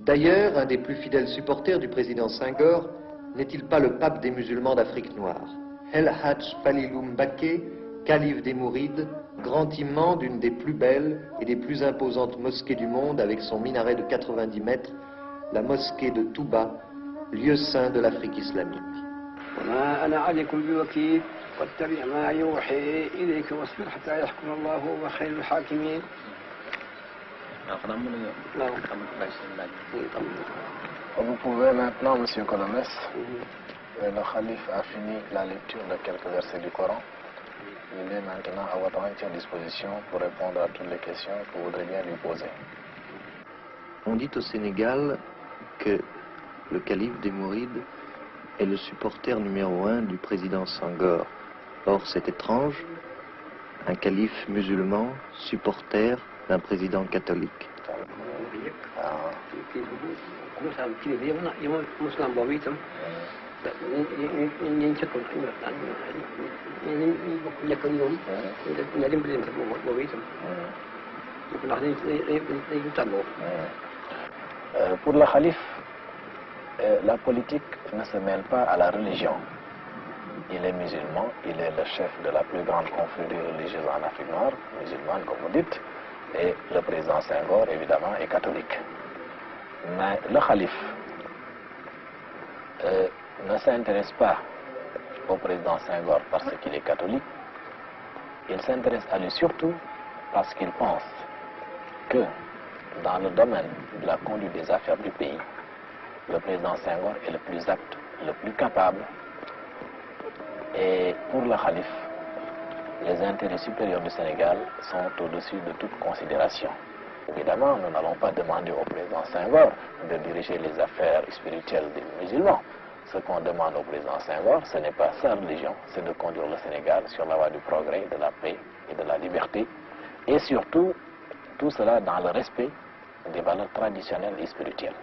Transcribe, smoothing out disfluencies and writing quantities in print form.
D'ailleurs, un des plus fidèles supporters du président Senghor n'est-il pas le pape des musulmans d'Afrique noire, El Hadj Falilou Mbaké, calife des Mourides, grand imam d'une des plus belles et des plus imposantes mosquées du monde avec son minaret de 90 mètres, la mosquée de Touba, lieu saint de l'Afrique islamique. Vous pouvez maintenant, Monsieur Colomès, le calife a fini la lecture de quelques versets du Coran. Il est maintenant à votre entière disposition pour répondre à toutes les questions que vous voudrez bien lui poser. On dit au Sénégal que le calife des Mourides est le supporter numéro 1 du président Senghor. Or, c'est étrange, un calife musulman, supporter d'un président catholique. Pour le calife, la politique ne se mêle pas à la religion. Il est musulman, il est le chef de la plus grande confrérie religieuse en Afrique noire, musulmane comme vous dites, et le président Senghor, évidemment, est catholique. Mais le calife ne s'intéresse pas au président Senghor parce qu'il est catholique, il s'intéresse à lui surtout parce qu'il pense que dans le domaine de la conduite des affaires du pays, le président Senghor est le plus apte, le plus capable. Et pour le calife, les intérêts supérieurs du Sénégal sont au-dessus de toute considération. Évidemment, nous n'allons pas demander au président Senghor de diriger les affaires spirituelles des musulmans. Ce qu'on demande au président Senghor, ce n'est pas sa religion, c'est de conduire le Sénégal sur la voie du progrès, de la paix et de la liberté. Et surtout, tout cela dans le respect des valeurs traditionnelles et spirituelles.